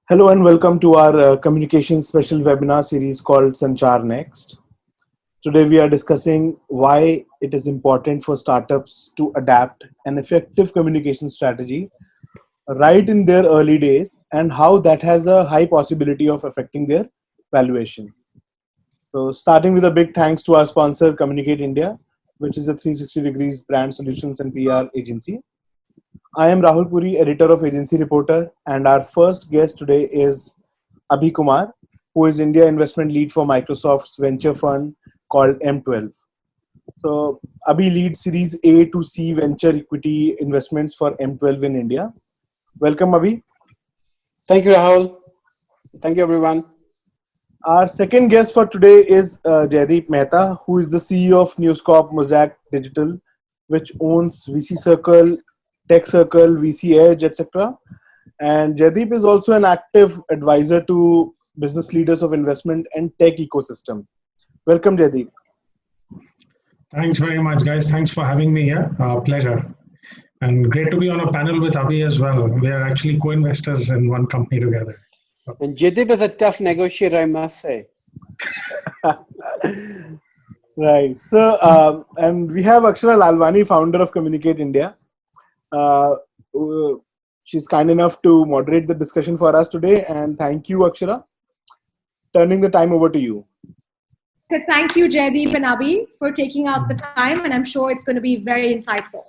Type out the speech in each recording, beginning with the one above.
Hello and welcome to our communication special webinar series called Sanchar Next. Today we are discussing why it is important for startups to adapt an effective communication strategy right in their early days and how that has a high possibility of affecting their valuation. So starting with a big thanks to our sponsor Communicate India, which is a 360 degrees brand solutions and PR agency. I am Rahul Puri, editor of Agency Reporter, and our first guest today is Abhi Kumar, who is India investment lead for Microsoft's venture fund called M12. So, Abhi leads Series A to C venture equity investments for M12 in India. Welcome, Abhi. Thank you, Rahul. Thank you, everyone. Our second guest for today is Jaideep Mehta, who is the CEO of News Corp Mosaic Digital, which owns VC Circle, Tech Circle, VC Edge, etc. And Jaideep is also an active advisor to business leaders of investment and tech ecosystem. Welcome, Jaideep. Thanks very much, guys. Thanks for having me here. Pleasure. And great to be on a panel with Abhi as well. We are actually co-investors in one company together. And Jaideep is a tough negotiator, I must say. Right. So, and we have Akshara Lalwani, founder of Communicate India. She's kind enough to moderate the discussion for us today. And thank you, Akshara. Turning the time over to you. So thank you, Jaideep and Abhi, for taking out the time, and I'm sure it's going to be very insightful.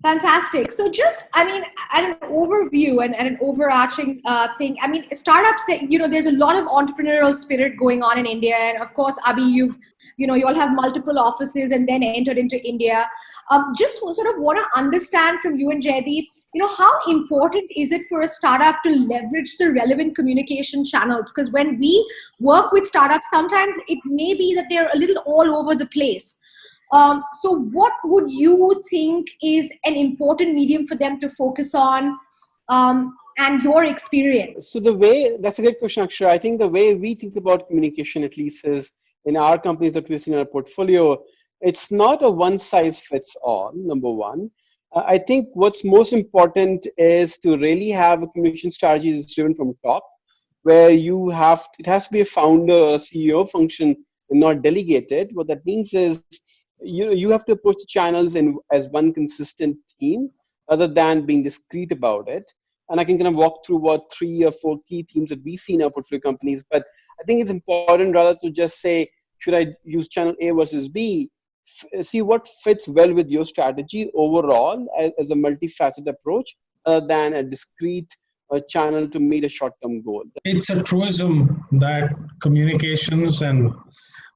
Fantastic. So just, at an overview and an overarching thing, startups that, there's a lot of entrepreneurial spirit going on in India. And of course, Abhi, you all have multiple offices and then entered into India. Just sort of want to understand from you and Jaideep, how important is it for a startup to leverage the relevant communication channels? Because when we work with startups, sometimes it may be that they're a little all over the place. So what would you think is an important medium for them to focus on, and your experience? So that's a great question, Akshara. I think the way we think about communication, at least, is in our companies that we've seen in our portfolio, it's not a one size fits all, number one. I think what's most important is to really have a communication strategy that's driven from top, where it has to be a founder or a CEO function and not delegated. What that means is, you have to approach the channels as one consistent team rather than being discreet about it. And I can kind of walk through what 3 or 4 key themes that we see in our portfolio companies. But I think it's important rather to just say, should I use channel A versus B? See what fits well with your strategy overall as a multifaceted approach rather than a discrete channel to meet a short-term goal. It's a truism that communications and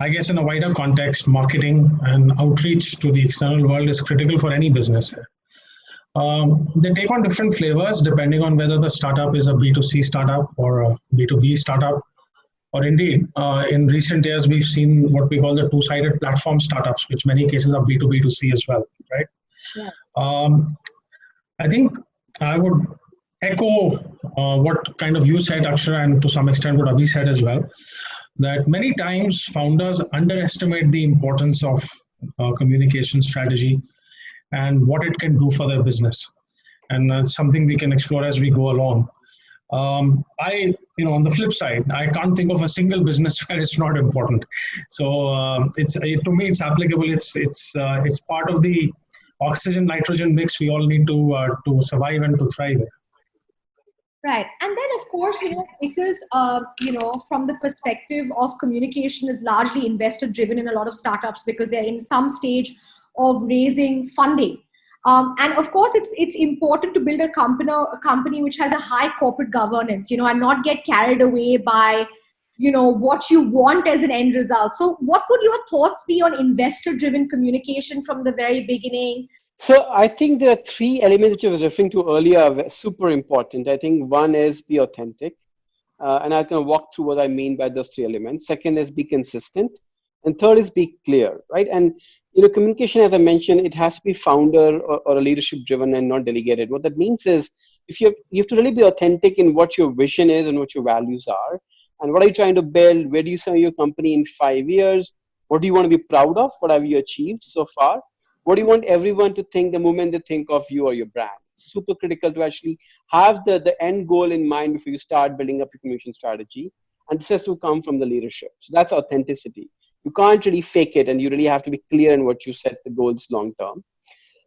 I guess in a wider context, marketing and outreach to the external world is critical for any business. They take on different flavors depending on whether the startup is a B2C startup or a B2B startup. Or indeed, in recent years, we've seen what we call the two-sided platform startups, which many cases are B2B2C as well, right? Yeah. I think I would echo what kind of you said, Akshara, and to some extent what Abhi said as well, that many times founders underestimate the importance of communication strategy and what it can do for their business. And that's something we can explore as we go along. On the flip side, I can't think of a single business where it's not important. So to me, it's applicable. It's part of the oxygen nitrogen mix we all need to survive and to thrive. Right. And then, of course, because, from the perspective of communication is largely investor driven in a lot of startups because they're in some stage of raising funding. And of course, it's important to build a company which has a high corporate governance, and not get carried away by, what you want as an end result. So what would your thoughts be on investor driven communication from the very beginning? So I think there are 3 elements which I was referring to earlier, super important. I think one is be authentic. And I can walk through what I mean by those 3 elements. Second is be consistent. And third is be clear, right? And, communication, as I mentioned, it has to be founder or a leadership driven and not delegated. What that means is you have to really be authentic in what your vision is and what your values are. And what are you trying to build? Where do you see your company in 5 years? What do you want to be proud of? What have you achieved so far? What do you want everyone to think the moment they think of you or your brand? super critical to actually have the end goal in mind before you start building up your communication strategy. And this has to come from the leadership. So that's authenticity. You can't really fake it, and you really have to be clear in what you set the goals long term.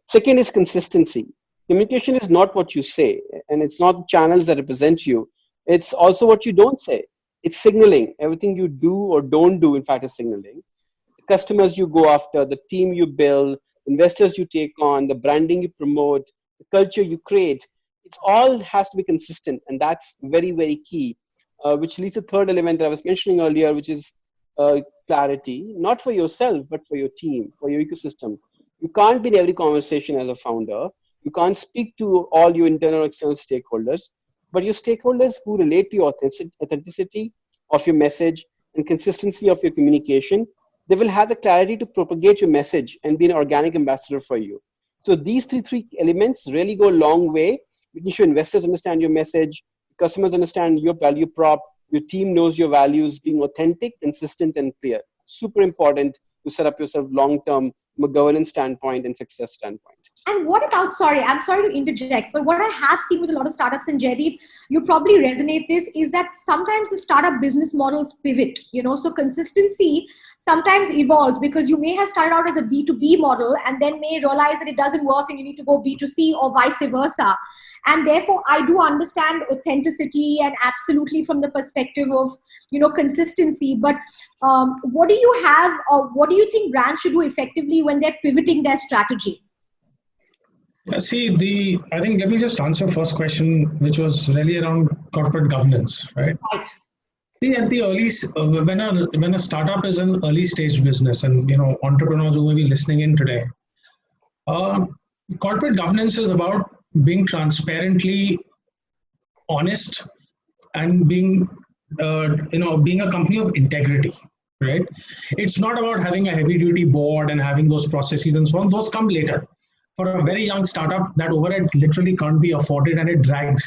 Second is consistency. Communication is not what you say, and it's not channels that represent you. It's also what you don't say. It's signaling. Everything you do or don't do, in fact, is signaling. The customers you go after, the team you build, investors you take on, the branding you promote, the culture you create, it all has to be consistent, and that's very, very key. Which leads to the third element that I was mentioning earlier, which is clarity, not for yourself, but for your team, for your ecosystem. You can't be in every conversation as a founder. You can't speak to all your internal or external stakeholders, but your stakeholders who relate to your authenticity of your message and consistency of your communication, they will have the clarity to propagate your message and be an organic ambassador for you. So these three elements really go a long way, making sure investors understand your message, customers understand your value prop, your team knows your values, being authentic, consistent, and clear. Super important to set up yourself long-term from a governance standpoint and success standpoint. And what about, I'm sorry to interject, but what I have seen with a lot of startups, and Jaideep, you probably resonate this, is that sometimes the startup business models pivot, so consistency sometimes evolves, because you may have started out as a B2B model and then may realize that it doesn't work and you need to go B2C or vice versa. And therefore, I do understand authenticity and absolutely from the perspective of, consistency. But what do you have, or what do you think brands should do effectively when they're pivoting their strategy? Yeah, see, I think let me just answer first question, which was really around corporate governance, right? Right. See, at the early, when a startup is an early stage business, and entrepreneurs who may be listening in today, corporate governance is about being transparently honest and being a company of integrity, right? It's not about having a heavy duty board and having those processes and so on. Those come later. For a very young startup, that overhead literally can't be afforded, and it drags.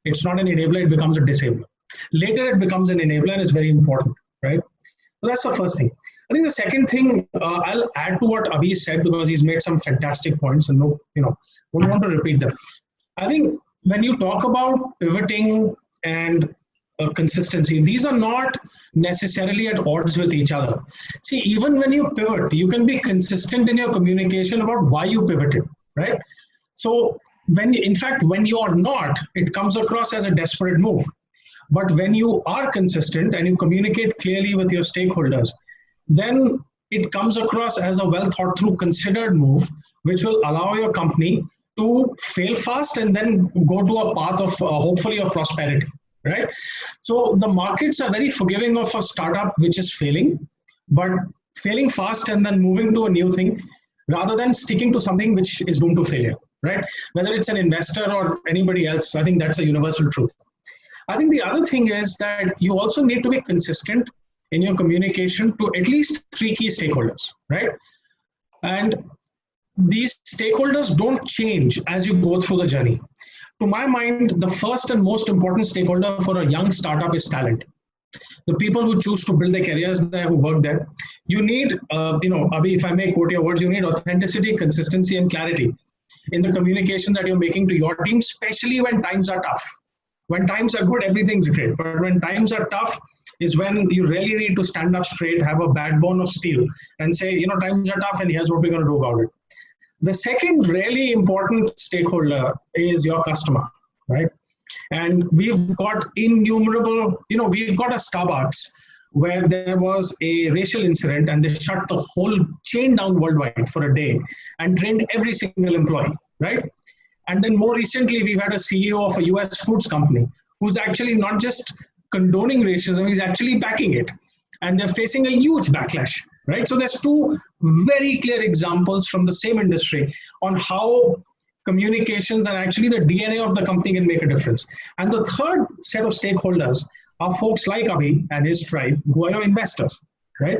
It's not an enabler, it becomes a disabler. Later, it becomes an enabler, and it's very important, right? So that's the first thing. I think the second thing, I'll add to what Abhi said, because he's made some fantastic points, and wouldn't want to repeat them. I think when you talk about pivoting and consistency, these are not necessarily at odds with each other. See, even when you pivot, you can be consistent in your communication about why you pivoted, right? So when you are not, it comes across as a desperate move. But when you are consistent and you communicate clearly with your stakeholders, then it comes across as a well thought through, considered move, which will allow your company to fail fast and then go to a path of hopefully of prosperity, right? So the markets are very forgiving of a startup which is failing, but failing fast and then moving to a new thing, rather than sticking to something which is doomed to failure, right? Whether it's an investor or anybody else, I think that's a universal truth. I think the other thing is that you also need to be consistent in your communication to at least 3 key stakeholders, right? And these stakeholders don't change as you go through the journey. To my mind, the first and most important stakeholder for a young startup is talent. The people who choose to build their careers there, who work there. You need, Abhi, if I may quote your words, you need authenticity, consistency, and clarity in the communication that you're making to your team, especially when times are tough. When times are good, everything's great. But when times are tough is when you really need to stand up straight, have a backbone of steel, and say, times are tough and here's what we're going to do about it. The second really important stakeholder is your customer, right? And we've got innumerable, we've got a Starbucks where there was a racial incident and they shut the whole chain down worldwide for a day and trained every single employee, right? And then more recently, we've had a CEO of a US foods company who's actually not just condoning racism, he's actually backing it. And they're facing a huge backlash, right? So there's 2 very clear examples from the same industry on how communications and actually the DNA of the company can make a difference. And the third set of stakeholders are folks like Abhi and his tribe, who are your investors, right?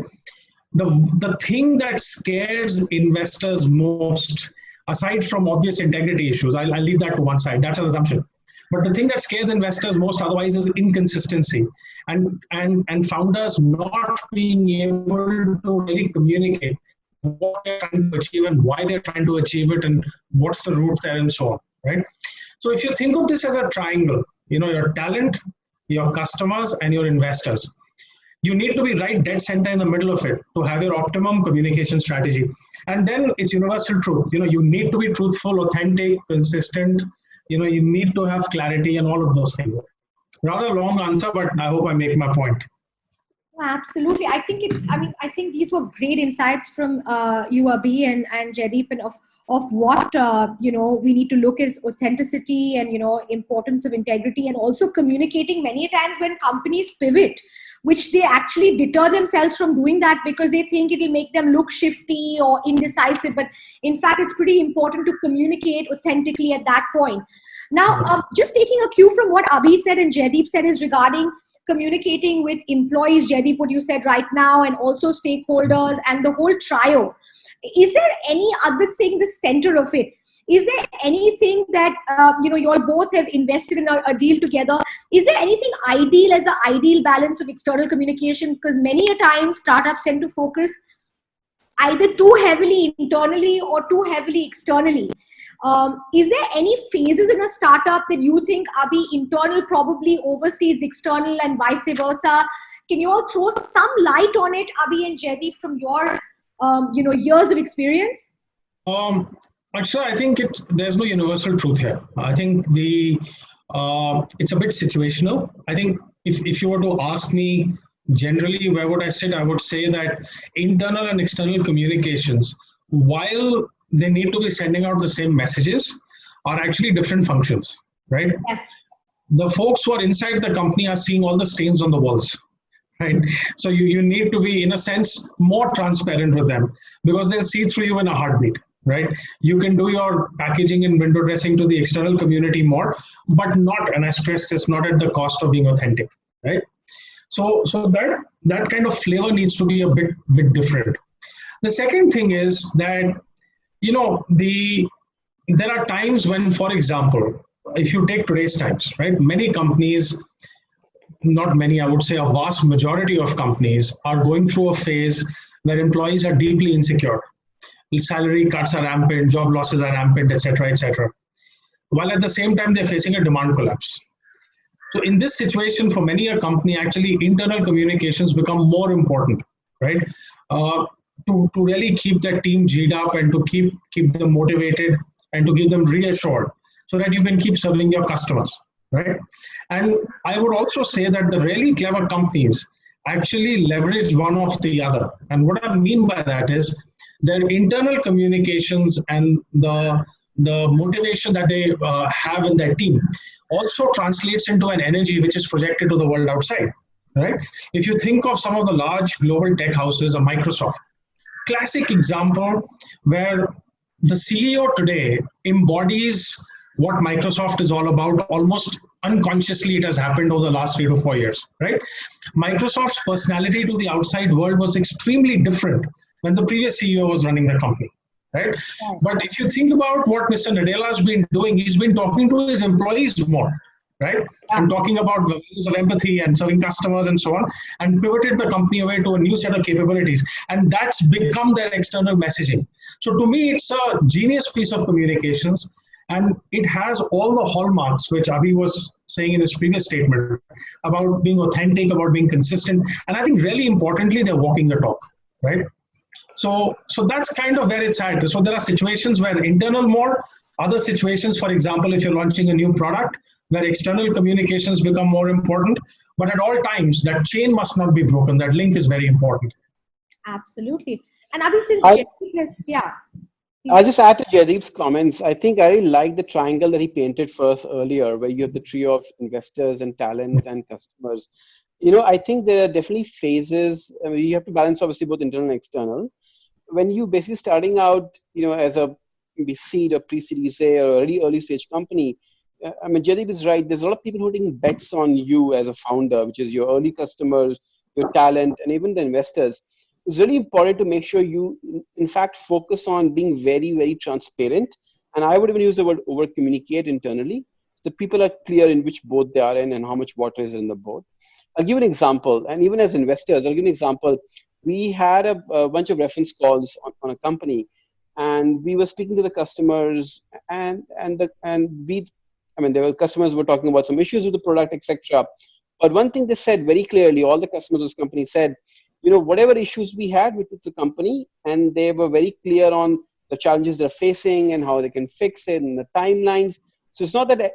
The thing that scares investors most, aside from obvious integrity issues, I'll leave that to one side, that's an assumption. But the thing that scares investors most otherwise is inconsistency and founders not being able to really communicate what they're trying to achieve and why they're trying to achieve it and what's the route there and so on. right? So if you think of this as a triangle, your talent, your customers, and your investors, you need to be right dead center in the middle of it to have your optimum communication strategy. And then it's universal truth. You need to be truthful, authentic, consistent. You need to have clarity and all of those things. Rather long answer, but I hope I make my point. Absolutely. I think these were great insights from you, Abhi and Jaideep, and of what, we need to look at authenticity and, importance of integrity, and also communicating. Many times when companies pivot, which they actually deter themselves from doing that because they think it will make them look shifty or indecisive. But in fact, it's pretty important to communicate authentically at that point. Now, just taking a cue from what Abhi said and Jaideep said is regarding communicating with employees, Jaideep, what you said right now, and also stakeholders and the whole trio. Is there any other thing, the center of it? Is there anything that, you all both have invested in a deal together? Is there anything ideal as the ideal balance of external communication? Because many a time startups tend to focus either too heavily internally or too heavily externally. Is there any phases in a startup that you think, Abhi, internal probably oversees external and vice versa? Can you all throw some light on it, Abhi and Jaideep, from your years of experience? Actually, I think there's no universal truth here. I think it's a bit situational. I think if you were to ask me generally where would I sit, I would say that internal and external communications, while they need to be sending out the same messages, are actually different functions, right? Yes. The folks who are inside the company are seeing all the stains on the walls, right? So you need to be, in a sense, more transparent with them, because they'll see through you in a heartbeat, right? You can do your packaging and window dressing to the external community more, but not, and I stress this, not at the cost of being authentic, right? So that kind of flavor needs to be a bit different. The second thing is that, there are times when, for example, if you take today's times, right, many companies, not many, I would say a vast majority of companies, are going through a phase where employees are deeply insecure. Salary cuts are rampant, job losses are rampant, etc., etc. While at the same time, they're facing a demand collapse. So in this situation, for many a company, actually internal communications become more important, right? To really keep that team G'd up and to keep them motivated and to give them reassured so that you can keep serving your customers, right? And I would also say that the really clever companies actually leverage one of the other. And what I mean by that is their internal communications and the motivation that they have in their team also translates into an energy which is projected to the world outside, right? If you think of some of the large global tech houses, or Microsoft, classic example where the CEO today embodies what Microsoft is all about. Almost unconsciously, it has happened over the last 3 to 4 years, right? Microsoft's personality to the outside world was extremely different when the previous CEO was running the company, right? But if you think about what Mr. Nadella has been doing, he's been talking to his employees more, right? And talking about the values of empathy and serving customers and so on, and pivoted the company away to a new set of capabilities. And that's become their external messaging. So to me, it's a genius piece of communications, and it has all the hallmarks which Abhi was saying in his previous statement about being authentic, about being consistent. And I think really importantly, they're walking the talk, right? So that's kind of where it's at. So there are situations where internal more, other situations, for example, if you're launching a new product, where external communications become more important. But at all times, that chain must not be broken. That link is very important. Absolutely. And Abhi, since Jaideep is, I'll just add to Jaideep's comments. I think I really like the triangle that he painted for us earlier, where you have the trio of investors and talent and customers. I think there are definitely phases. I mean, you have to balance obviously both internal and external. When you basically starting out, as a seed or pre-series A or early stage company, I mean, Jaideep is right. There's a lot of people who are taking bets on you as a founder, which is your early customers, your talent, and even the investors. It's really important to make sure you, in fact, focus on being very, very transparent. And I would even use the word over-communicate internally. The people are clear in which boat they are in and how much water is in the boat. I'll give an example. And even as investors, I'll give an example. We had a bunch of reference calls on a company. and we were speaking to the customers, and there were customers who were talking about some issues with the product, etc. But one thing they said very clearly, all the customers of this company said, whatever issues we had with the company, and they were very clear on the challenges they're facing and how they can fix it and the timelines. So it's not that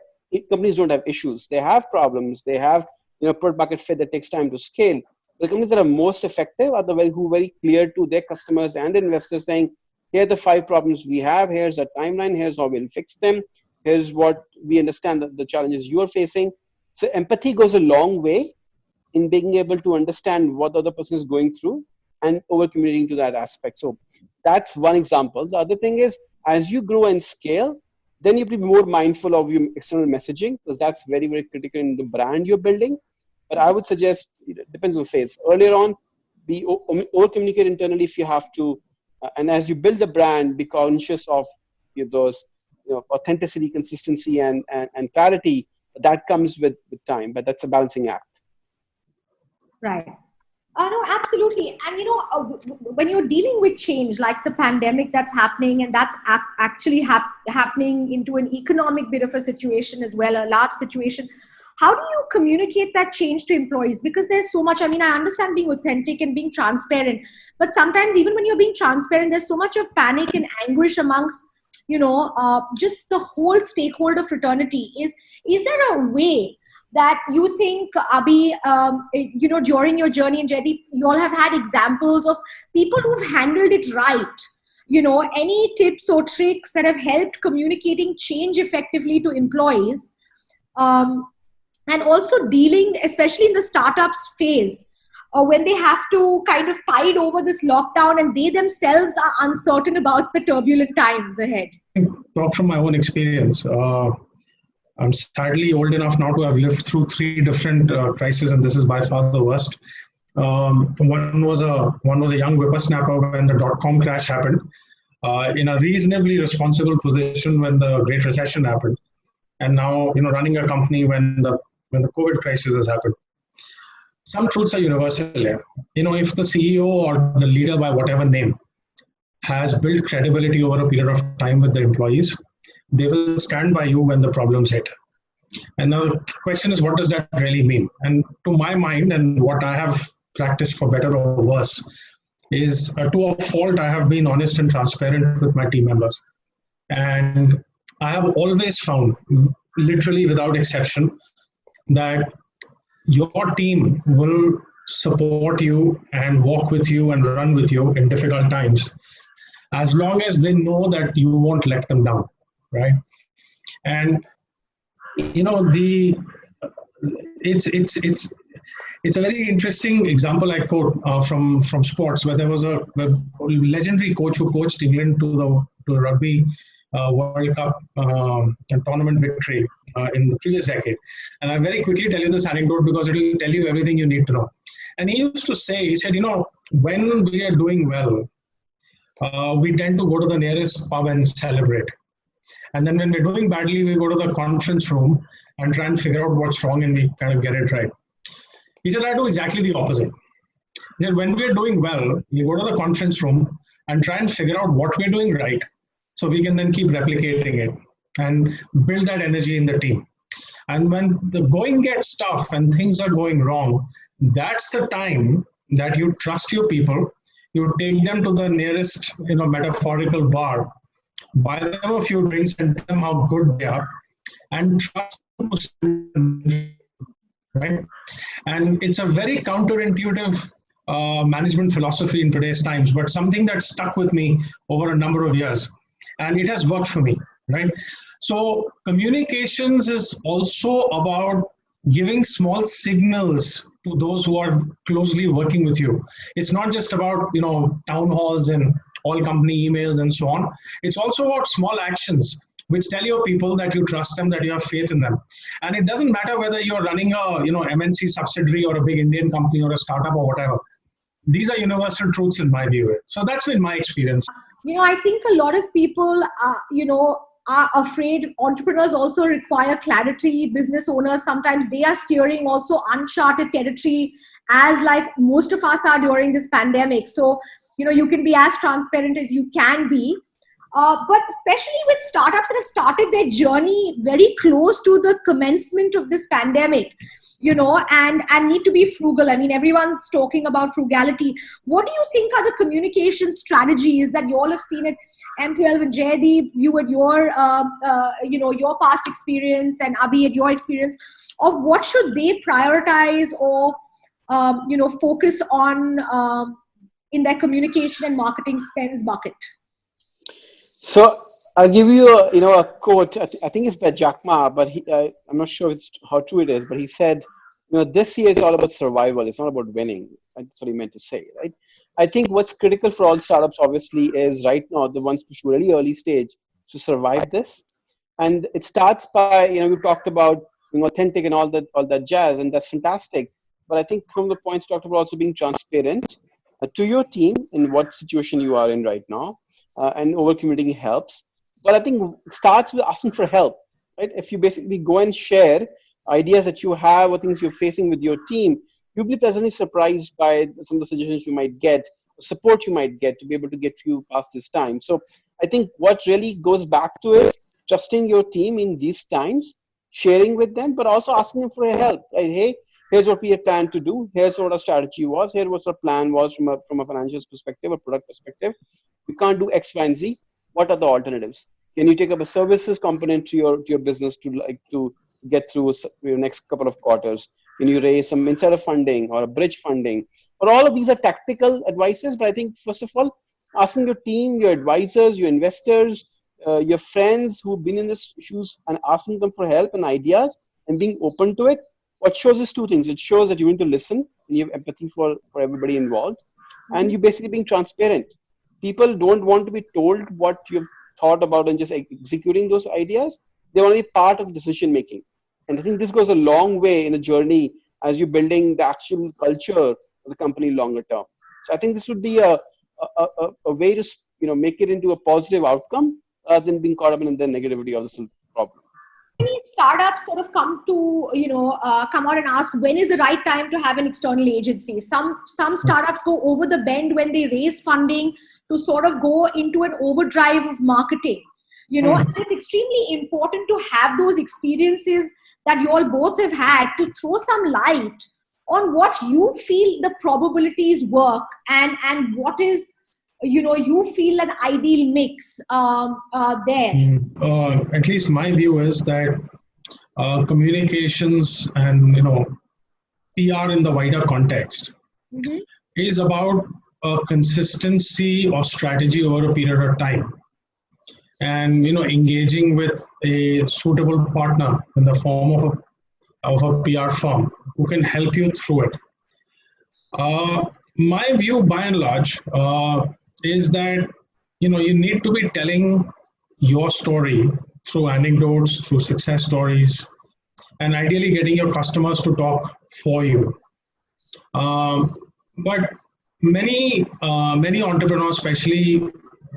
companies don't have issues. They have problems. They have, product market fit that takes time to scale. The companies that are most effective are who are very clear to their customers and investors, saying, here are the 5 problems we have. Here's the timeline. Here's how we'll fix them. Here's what we understand the challenges you are facing. So empathy goes a long way in being able to understand what the other person is going through and over communicating to that aspect. So that's one example. The other thing is, as you grow and scale, then you have to be more mindful of your external messaging, because that's very, very critical in the brand you're building. But I would suggest, it depends on the phase. Earlier on, be over communicate internally if you have to. And as you build the brand, be conscious of those authenticity, consistency, and clarity. That comes with time, but that's a balancing act. Right. No, absolutely. And, when you're dealing with change, like the pandemic that's happening, and that's actually happening into an economic bit of a situation as well, a large situation, how do you communicate that change to employees? Because there's so much, I understand being authentic and being transparent, but sometimes even when you're being transparent, there's so much of panic and anguish amongst, just the whole stakeholder fraternity. Is there a way that you think, Abhi, during your journey, and Jaideep, you all have had examples of people who've handled it right? Any tips or tricks that have helped communicating change effectively to employees, and also dealing, especially in the startups phase, when they have to kind of tide over this lockdown and they themselves are uncertain about the turbulent times ahead? Talk from my own experience. I'm sadly old enough now to have lived through 3 different crises, and this is by far the worst. One was a young whippersnapper when the .com crash happened, in a reasonably responsible position when the Great Recession happened, and now running a company when the COVID crisis has happened. Some truths are universal here. If the CEO or the leader, by whatever name, has built credibility over a period of time with the employees, they will stand by you when the problems hit. And now the question is, what does that really mean? And to my mind, and what I have practiced for better or worse, is to a fault, I have been honest and transparent with my team members. And I have always found, literally without exception, that your team will support you and walk with you and run with you in difficult times, as long as they know that you won't let them down, right? And it's a very interesting example I quote from sports, where there was a legendary coach who coached England to the rugby World Cup and tournament victory in the previous decade. And I'll very quickly tell you this anecdote because it will tell you everything you need to know. And he used to say, he said, when we are doing well, we tend to go to the nearest pub and celebrate. And then when we're doing badly, we go to the conference room and try and figure out what's wrong, and we kind of get it right. He said, I do exactly the opposite. He said, when we're doing well, we go to the conference room and try and figure out what we're doing right, so we can then keep replicating it and build that energy in the team. And when the going gets tough and things are going wrong, that's the time that you trust your people. You take them to the nearest, metaphorical bar, buy them a few drinks and tell them how good they are, and trust them to stand, right? And it's a very counterintuitive management philosophy in today's times, but something that stuck with me over a number of years, and it has worked for me, right? So communications is also about giving small signals to those who are closely working with you. It's not just about, town halls and all company emails and so on. It's also about small actions which tell your people that you trust them, that you have faith in them. And it doesn't matter whether you're running a, MNC subsidiary or a big Indian company or a startup or whatever. These are universal truths in my view. So that's been my experience. I think a lot of people, are afraid. Entrepreneurs also require clarity. Business owners, sometimes they are steering also uncharted territory, as like most of us are during this pandemic. So, you can be as transparent as you can be. But especially with startups that have started their journey very close to the commencement of this pandemic, and need to be frugal. I mean, everyone's talking about frugality. What do you think are the communication strategies that you all have seen at M12 and Jaydeep, you at your, your past experience, and Abhi at your experience, of what should they prioritize or, focus on in their communication and marketing spends bucket? So I'll give you a quote. I think it's by Jack Ma, but I'm not sure how true it is. But he said, this year is all about survival. It's not about winning. That's what he meant to say, right? I think what's critical for all startups, obviously, is right now the ones which were really early stage to survive this. And it starts by we talked about being authentic and all that jazz, and that's fantastic. But I think from the points talked about also being transparent to your team in what situation you are in right now. And over communicating helps, but I think it starts with asking for help, right? If you basically go and share ideas that you have or things you're facing with your team, you'll be pleasantly surprised by some of the suggestions you might get, support you might get to be able to get you past this time. So I think what really goes back to is trusting your team in these times, sharing with them, but also asking them for help. Right? Hey, here's what we had planned to do. Here's what our strategy was. Here what our plan was from a financial perspective, a product perspective. We can't do X, Y, and Z. What are the alternatives? Can you take up a services component to your business to get through your next couple of quarters? Can you raise some insider funding or a bridge funding? But all of these are tactical advices. But I think first of all, asking your team, your advisors, your investors, your friends who've been in this shoes, and asking them for help and ideas and being open to it. What shows is two things. It shows that you're going to listen and you have empathy for everybody involved, and you're basically being transparent. People don't want to be told what you've thought about and just executing those ideas. They want to be part of decision making. And I think this goes a long way in the journey as you're building the actual culture of the company longer term. So I think this would be a way to make it into a positive outcome rather than being caught up in the negativity of this problem. Many startups sort of come out and ask, when is the right time to have an external agency? Some startups go over the bend when they raise funding to sort of go into an overdrive of marketing. And it's extremely important to have those experiences that you all both have had to throw some light on what you feel the probabilities work and what is you feel an ideal mix there. At least my view is that communications and PR in the wider context is about consistency of strategy over a period of time, and engaging with a suitable partner in the form of a PR firm who can help you through it. My view, by and large, is that you need to be telling your story through anecdotes, through success stories, and ideally getting your customers to talk for you. But many entrepreneurs, especially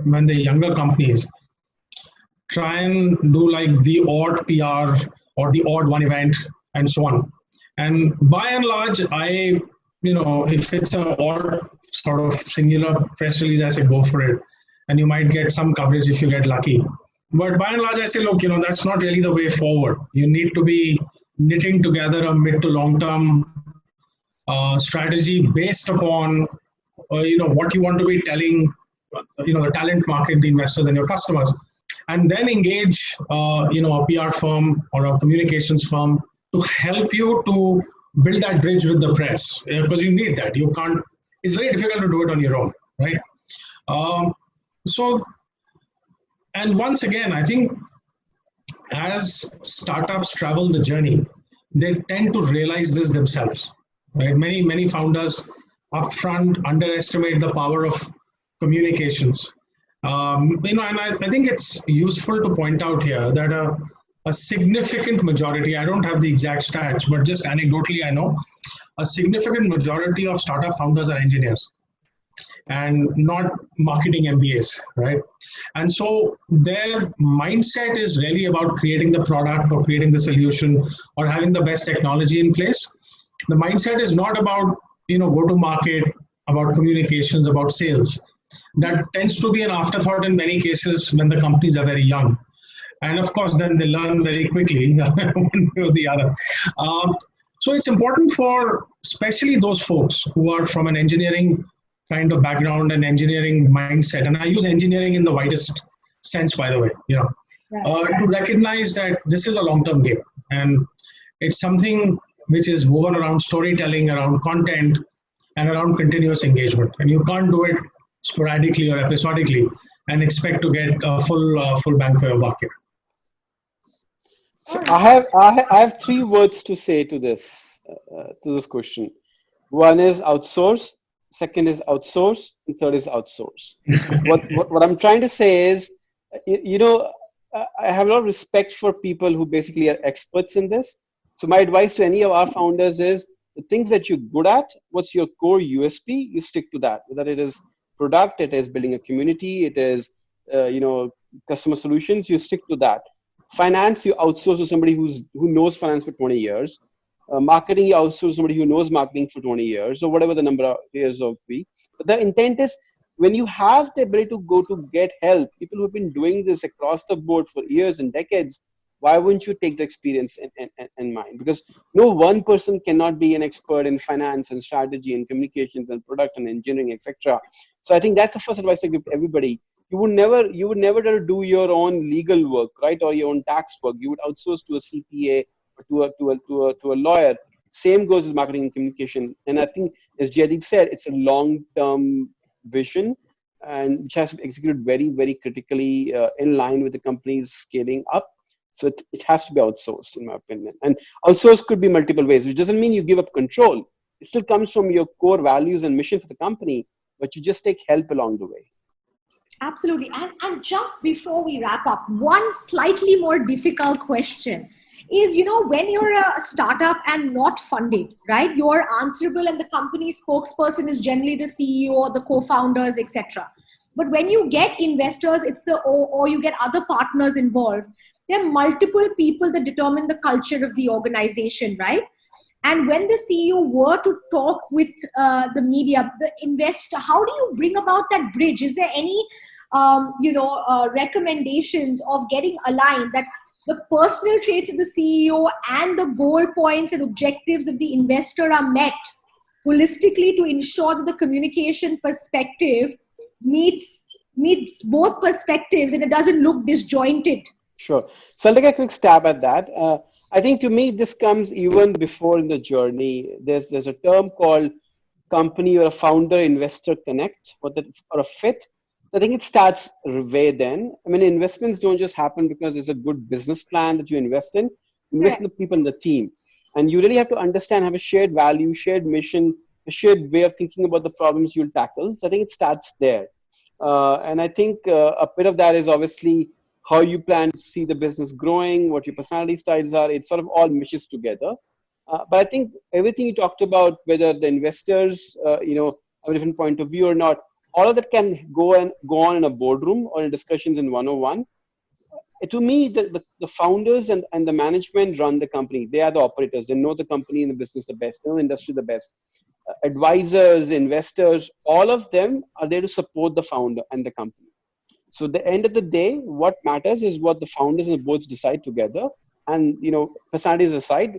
when they're younger companies, try and do like the odd PR or the odd one event and so on. And by and large, if it's an odd sort of singular press release, I say go for it. And you might get some coverage if you get lucky. But by and large, I say, look, that's not really the way forward. You need to be knitting together a mid to long-term strategy based upon, what you want to be telling, the talent market, the investors and your customers. And then engage, a PR firm or a communications firm to help you to build that bridge with the press, because you need that. You can't, it's very difficult to do it on your own, right? And once again, I think as startups travel the journey, they tend to realize this themselves, right? Many founders upfront underestimate the power of communications. And I think it's useful to point out here that a significant majority, I don't have the exact stats, but just anecdotally, I know a significant majority of startup founders are engineers and not marketing MBAs, right? And so their mindset is really about creating the product or creating the solution or having the best technology in place. The mindset is not about, go to market, about communications, about sales. that tends to be an afterthought in many cases when the companies are very young. And of course, then they learn very quickly, one way or the other. So it's important for especially those folks who are from an engineering kind of background and engineering mindset. And I use engineering in the widest sense, by the way, to recognize that this is a long-term game. And it's something which is woven around storytelling, around content, and around continuous engagement. And you can't do it sporadically or episodically and expect to get a full bang for your buck here. So I have three words to say to this question. One is outsource, second is outsource, and third is outsource. what I'm trying to say is, I have a lot of respect for people who basically are experts in this. So my advice to any of our founders is the things that you're good at, what's your core USP, you stick to that. Whether it is product, it is building a community, it is customer solutions, you stick to that. Finance, you outsource to somebody who knows finance for 20 years. Marketing, you outsource to somebody who knows marketing for 20 years, or whatever the number of years of be. But the intent is, when you have the ability to go to get help, people who have been doing this across the board for years and decades, why wouldn't you take the experience in mind? Because no one person cannot be an expert in finance and strategy and communications and product and engineering, etc. So I think that's the first advice I give to everybody. You would never do your own legal work, right, or your own tax work. You would outsource to a CPA or to a lawyer. Same goes with marketing and communication. And I think, as Jaideep said, it's a long-term vision, and which has to be executed very, very critically in line with the company's scaling up. So it has to be outsourced, in my opinion. And outsource could be multiple ways, which doesn't mean you give up control. It still comes from your core values and mission for the company, but you just take help along the way. Absolutely. And just before we wrap up, one slightly more difficult question is, when you're a startup and not funded, right? You're answerable and the company spokesperson is generally the CEO or the co-founders, etc. But when you get investors, or you get other partners involved, there are multiple people that determine the culture of the organization, right? And when the CEO were to talk with the media, the investor, how do you bring about that bridge? Is there any, recommendations of getting aligned that the personal traits of the CEO and the goal points and objectives of the investor are met holistically to ensure that the communication perspective meets both perspectives and it doesn't look disjointed? Sure. So I'll take a quick stab at that. I think to me, this comes even before in the journey. There's a term called company or a founder investor connect or a fit. So I think it starts way then. I mean, investments don't just happen because there's a good business plan that you invest in. You invest in the people in the team. And you really have to understand, have a shared value, shared mission, a shared way of thinking about the problems you'll tackle. So I think it starts there. And I think a bit of that is obviously how you plan to see the business growing, what your personality styles are. It sort of all meshes together. But I think everything you talked about, whether the investors, have a different point of view or not, all of that can go on in a boardroom or in discussions in 101. To me, the founders and the management run the company. They are the operators. They know the company and the business the best. They know the industry the best. Advisors, investors, all of them are there to support the founder and the company. So at the end of the day, what matters is what the founders and the boards decide together. And, personalities aside,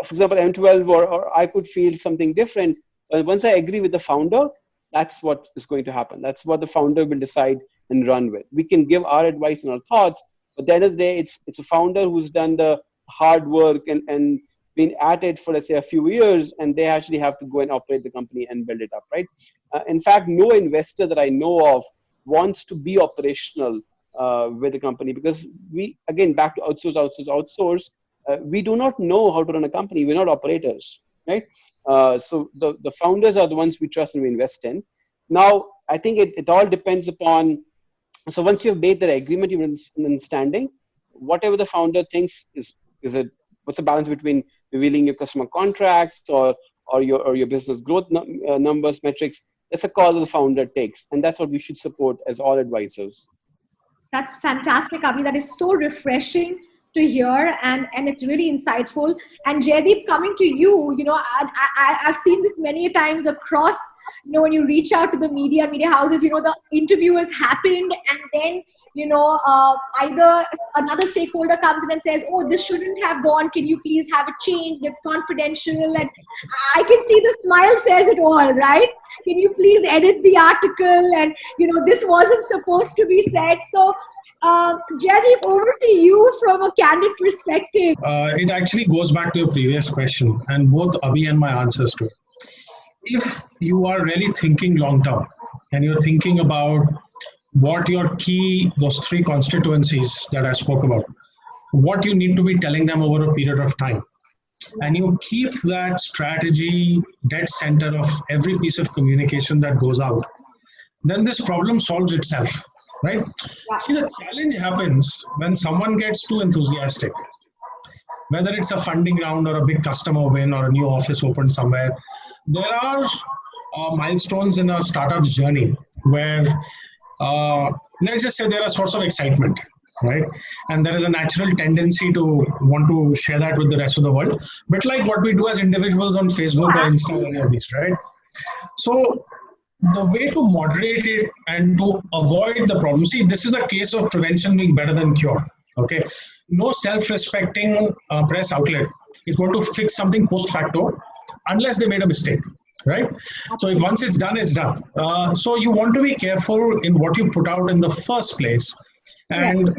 for example, M12 or I could feel something different. But once I agree with the founder, that's what is going to happen. That's what the founder will decide and run with. We can give our advice and our thoughts, but at the end of the day, it's a founder who's done the hard work and been at it for, let's say, a few years, and they actually have to go and operate the company and build it up, right? In fact, no investor that I know of wants to be operational with the company, because we, again, back to outsource, we do not know how to run a company. We're not operators, right? So the founders are the ones we trust and we invest in. Now, I think it all depends upon, so once you've made that agreement, you're understanding, whatever the founder thinks what's the balance between revealing your customer contracts or your business growth numbers, metrics. That's a call that the founder takes. And that's what we should support as all advisors. That's fantastic, Abhi. That is so refreshing to hear, and it's really insightful. And Jaideep, coming to you, I've seen this many times across, when you reach out to the media houses, the interview has happened, and then, either another stakeholder comes in and says, oh, this shouldn't have gone, can you please have it changed, it's confidential, and I can see the smile says it all, right? Can you please edit the article, and this wasn't supposed to be said. So Jaideep, over to you from a candid perspective. It actually goes back to your previous question, and both Abhi and my answers to it. If you are really thinking long term and you're thinking about what your those 3 constituencies that I spoke about, what you need to be telling them over a period of time, and you keep that strategy dead center of every piece of communication that goes out, then this problem solves itself, right? See, the challenge happens when someone gets too enthusiastic, whether it's a funding round or a big customer win or a new office opened somewhere. There are milestones in a startup's journey where, let's just say, there are sorts of excitement, right? And there is a natural tendency to want to share that with the rest of the world, but like what we do as individuals on Facebook or Insta or any of these, right? So the way to moderate it and to avoid the problem, see, this is a case of prevention being better than cure, okay? No self-respecting press outlet is going to fix something post facto unless they made a mistake, right? So if once it's done, it's done. So you want to be careful in what you put out in the first place. And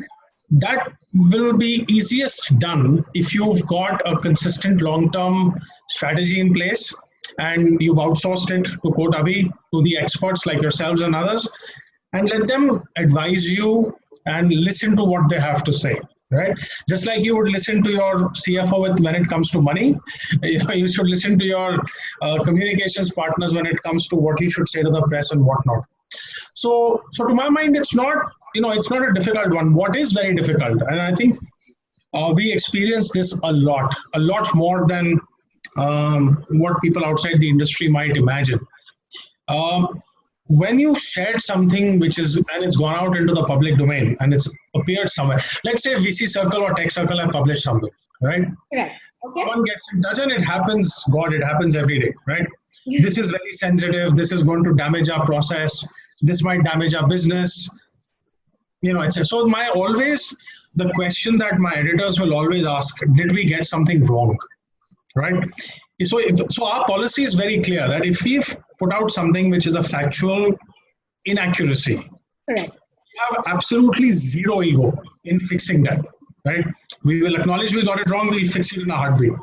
that will be easiest done if you've got a consistent long-term strategy in place and you've outsourced it, to quote Abhi, to the experts like yourselves and others, and let them advise you and listen to what they have to say. Right? Just like you would listen to your CFO when it comes to money, you should listen to your communications partners when it comes to what you should say to the press and whatnot. So to my mind, it's not a difficult one. What is very difficult, and I think we experience this a lot more than what people outside the industry might imagine. When you shared something and it's gone out into the public domain and it's appeared somewhere, let's say VC Circle or Tech Circle have published something, right? Correct. Okay. Someone gets in touch and it happens, it happens every day, right? This is very sensitive. This is going to damage our process. This might damage our business. So the question that my editors will always ask, did we get something wrong, right? So our policy is very clear that if we've put out something which is a factual inaccuracy, correct, we have absolutely zero ego in fixing that, right? We will acknowledge we got it wrong, we'll fix it in a heartbeat.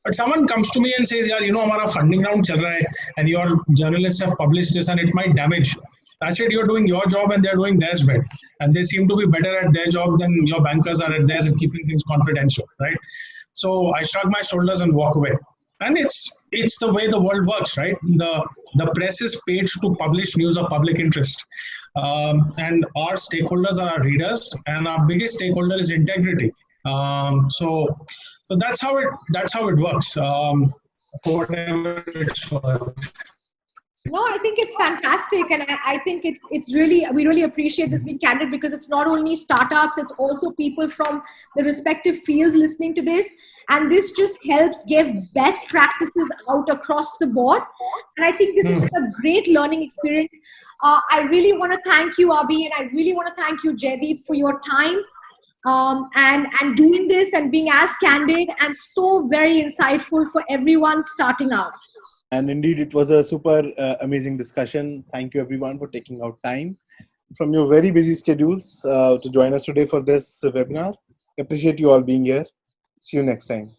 But someone comes to me and says, yeah, our funding round chal raha hai, and your journalists have published this and it might damage. I said, you're doing your job and they're doing theirs well. And they seem to be better at their job than your bankers are at theirs at keeping things confidential, right? So I shrug my shoulders and walk away. And it's the way the world works, right? The press is paid to publish news of public interest. And our stakeholders are our readers, and our biggest stakeholder is integrity. So that's how it works. Whatever it's worth. No, I think it's fantastic, and I think it's really, we really appreciate this being candid, because it's not only startups, it's also people from the respective fields listening to this, and this just helps give best practices out across the board. And I think this is a great learning experience. I really want to thank you, Abhi, and I really want to thank you, Jaideep, for your time and doing this and being as candid and so very insightful for everyone starting out. And indeed, it was a super amazing discussion. Thank you, everyone, for taking out time from your very busy schedules to join us today for this webinar. Appreciate you all being here. See you next time.